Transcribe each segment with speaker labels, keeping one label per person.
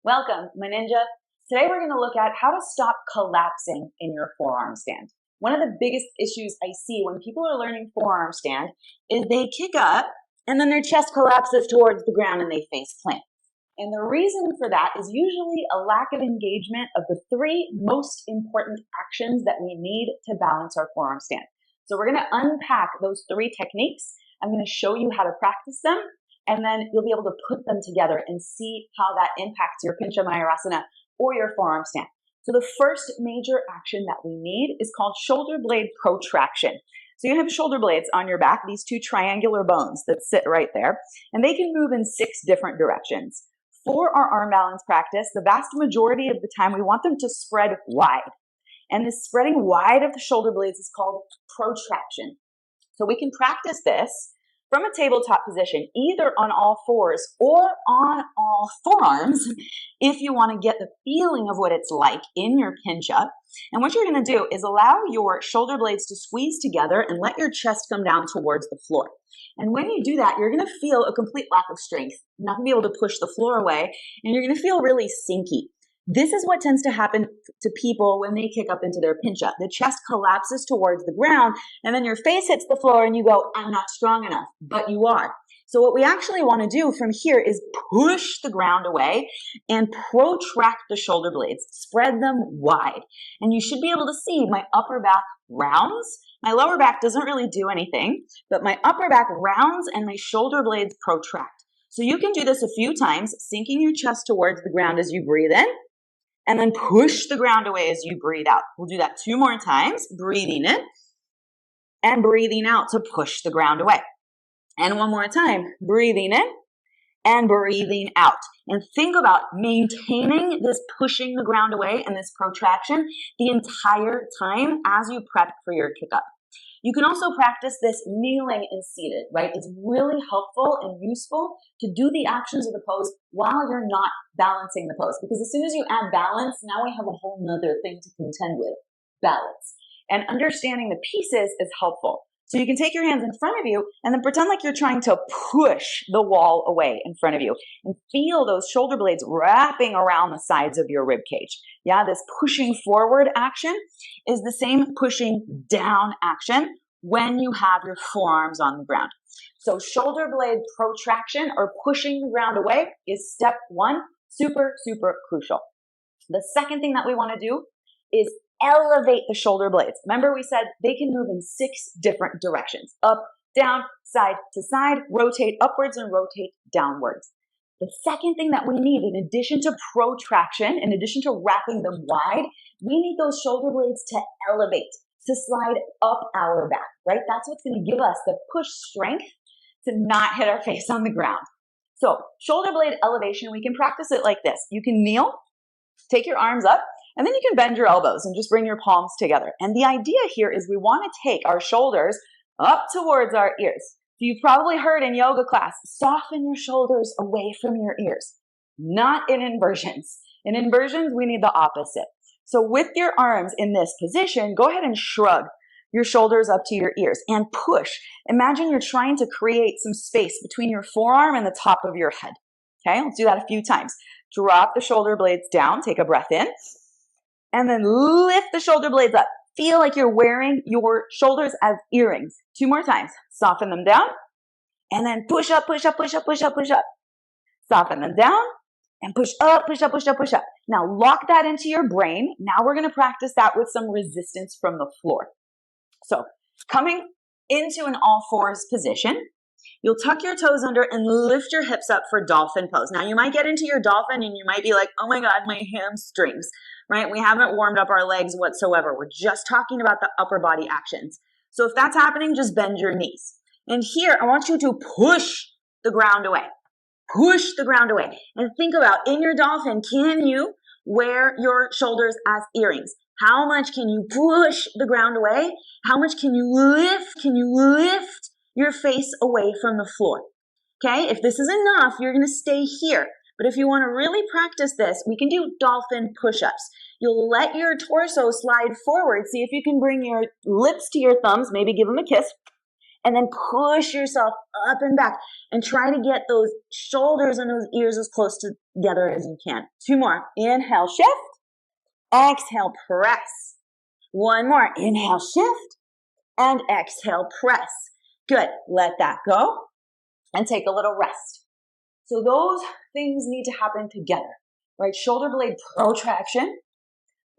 Speaker 1: Welcome, my ninja. Today we're going to look at how to stop collapsing in your forearm stand. One of the biggest issues I see when people are learning forearm stand is they kick up and then their chest collapses towards the ground and they face plant. And the reason for that is usually a lack of engagement of the three most important actions that we need to balance our forearm stand. So we're going to unpack those three techniques. I'm going to show you how to practice them. And then you'll be able to put them together and see how that impacts your Pincha Mayurasana or your forearm stand. So the first major action that we need is called shoulder blade protraction. So you have shoulder blades on your back, these two triangular bones that sit right there, and they can move in 6 different directions. For our arm balance practice, the vast majority of the time we want them to spread wide. And this spreading wide of the shoulder blades is called protraction. So we can practice this from a tabletop position, either on all fours or on all forearms, if you want to get the feeling of what it's like in your pincha. And what you're going to do is allow your shoulder blades to squeeze together and let your chest come down towards the floor. And when you do that, you're going to feel a complete lack of strength. You're not going to be able to push the floor away, and you're going to feel really sinky. This is what tends to happen to people when they kick up into their pincha. The chest collapses towards the ground, and then your face hits the floor and you go, I'm not strong enough, but you are. So what we actually want to do from here is push the ground away and protract the shoulder blades, spread them wide. And you should be able to see my upper back rounds. My lower back doesn't really do anything, but my upper back rounds and my shoulder blades protract. So you can do this a few times, sinking your chest towards the ground as you breathe in, and then push the ground away as you breathe out. We'll do that 2 more times, breathing in and breathing out to push the ground away. And 1 more time, breathing in and breathing out. And think about maintaining this pushing the ground away and this protraction the entire time as you prep for your kick up. You can also practice this kneeling and seated, right? It's really helpful and useful to do the actions of the pose while you're not balancing the pose. Because as soon as you add balance, now we have a whole nother thing to contend with, balance. And understanding the pieces is helpful. So you can take your hands in front of you and then pretend like you're trying to push the wall away in front of you and feel those shoulder blades wrapping around the sides of your rib cage. Yeah, this pushing forward action is the same pushing down action when you have your forearms on the ground. So shoulder blade protraction or pushing the ground away is step 1, super, super crucial. The second thing that we want to do is elevate the shoulder blades. Remember we said they can move in 6 different directions. Up, down, side to side, rotate upwards and rotate downwards. The second thing that we need, in addition to protraction, in addition to wrapping them wide, we need those shoulder blades to elevate, to slide up our back, right? That's what's going to give us the push strength to not hit our face on the ground. So shoulder blade elevation, we can practice it like this. You can kneel, take your arms up, and then you can bend your elbows and just bring your palms together. And the idea here is we want to take our shoulders up towards our ears. So you've probably heard in yoga class, soften your shoulders away from your ears. Not in inversions. In inversions, we need the opposite. So with your arms in this position, go ahead and shrug your shoulders up to your ears and push. Imagine you're trying to create some space between your forearm and the top of your head. Okay, let's do that a few times. Drop the shoulder blades down, take a breath in. And then lift the shoulder blades up. Feel like you're wearing your shoulders as earrings. 2 more times. Soften them down. And then push up, push up, push up, push up, push up. Soften them down. And push up, push up, push up, push up. Now lock that into your brain. Now we're going to practice that with some resistance from the floor. So coming into an all fours position, you'll tuck your toes under and lift your hips up for dolphin pose. Now you might get into your dolphin and you might be like, oh my God, my hamstrings, right? We haven't warmed up our legs whatsoever. We're just talking about the upper body actions. So if that's happening, just bend your knees. And here, I want you to push the ground away. Push the ground away. And think about, in your dolphin, can you wear your shoulders as earrings? How much can you push the ground away? How much can you lift? Can you lift your face away from the floor? Okay, if this is enough, you're going to stay here. But if you want to really practice this, we can do dolphin push-ups. You'll let your torso slide forward. See if you can bring your lips to your thumbs, maybe give them a kiss, and then push yourself up and back and try to get those shoulders and those ears as close together as you can. 2 more. Inhale, shift. Exhale, press. 1 more. Inhale, shift. And exhale, press. Good. Let that go and take a little rest. So those things need to happen together, right? Shoulder blade protraction,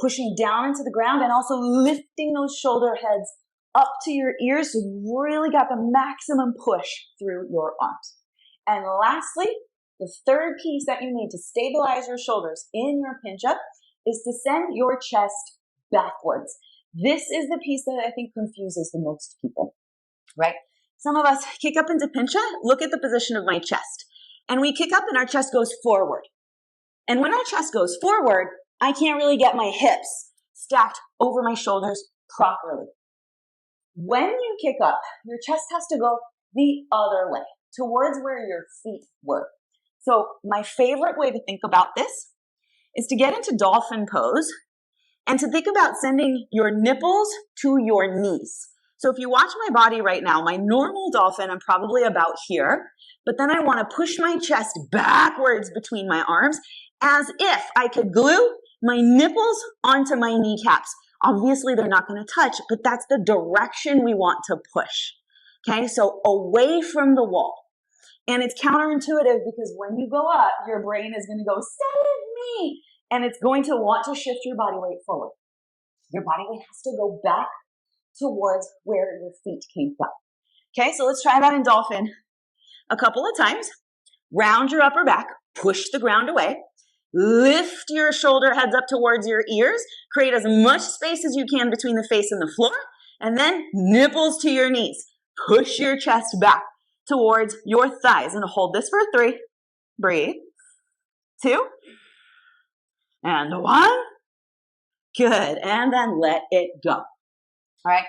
Speaker 1: pushing down into the ground, and also lifting those shoulder heads up to your ears so you really got the maximum push through your arms. And lastly, the third piece that you need to stabilize your shoulders in your pincha is to send your chest backwards. This is the piece that I think confuses the most people, right? Some of us kick up into pincha, look at the position of my chest, and we kick up and our chest goes forward. And when our chest goes forward, I can't really get my hips stacked over my shoulders properly. When you kick up, your chest has to go the other way, towards where your feet were. So my favorite way to think about this is to get into dolphin pose and to think about sending your nipples to your knees. So if you watch my body right now, my normal dolphin, I'm probably about here, but then I want to push my chest backwards between my arms as if I could glue my nipples onto my kneecaps. Obviously, they're not going to touch, but that's the direction we want to push. Okay, so away from the wall. And it's counterintuitive because when you go up, your brain is going to go, save me, and it's going to want to shift your body weight forward. Your body weight has to go back towards where your feet came from. Okay, so let's try that in dolphin a couple of times. Round your upper back, push the ground away, lift your shoulder heads up towards your ears, create as much space as you can between the face and the floor, and then nipples to your knees. Push your chest back towards your thighs and hold this for 3. Breathe. 2. And 1. Good. And then let it go. All right.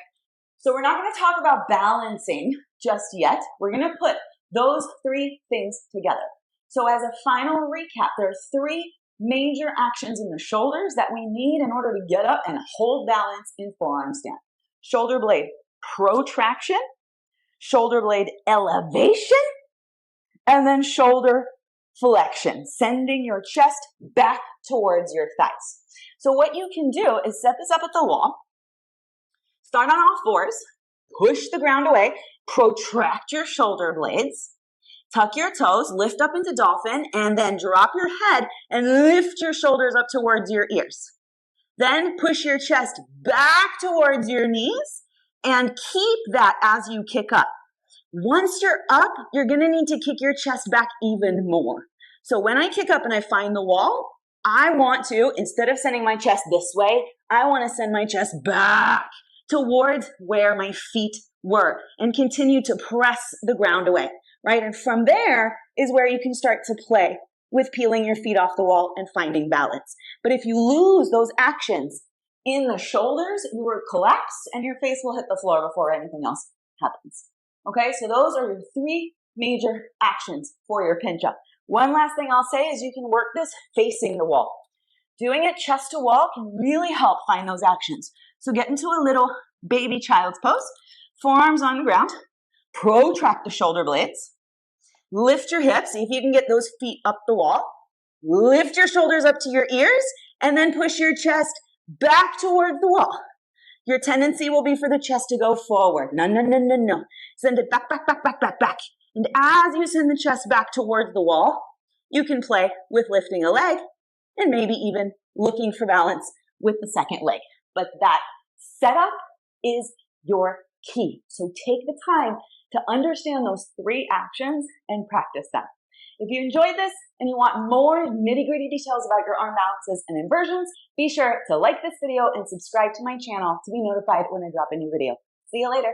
Speaker 1: So we're not going to talk about balancing just yet. We're going to put those 3 things together. So as a final recap, there are 3 major actions in the shoulders that we need in order to get up and hold balance in forearm stand. Shoulder blade protraction, shoulder blade elevation, and then shoulder flexion, sending your chest back towards your thighs. So what you can do is set this up at the wall, start on all fours, push the ground away, protract your shoulder blades, tuck your toes, lift up into dolphin, and then drop your head and lift your shoulders up towards your ears. Then push your chest back towards your knees and keep that as you kick up. Once you're up, you're going to need to kick your chest back even more. So when I kick up and I find the wall, I want to, instead of sending my chest this way, I want to send my chest back towards where my feet were and continue to press the ground away, right? And from there is where you can start to play with peeling your feet off the wall and finding balance. But if you lose those actions in the shoulders, you will collapse and your face will hit the floor before anything else happens. Okay, so those are your 3 major actions for your pincha. One last thing I'll say is you can work this facing the wall. Doing it chest to wall can really help find those actions. So get into a little baby child's pose, forearms on the ground, protract the shoulder blades, lift your hips, see if you can get those feet up the wall, lift your shoulders up to your ears, and then push your chest back towards the wall. Your tendency will be for the chest to go forward. No, no, no, no, no. Send it back, back, back, back, back, back. And as you send the chest back towards the wall, you can play with lifting a leg and maybe even looking for balance with the second leg. But that setup is your key. So take the time to understand those 3 actions and practice them. If you enjoyed this and you want more nitty-gritty details about your arm balances and inversions, be sure to like this video and subscribe to my channel to be notified when I drop a new video. See you later.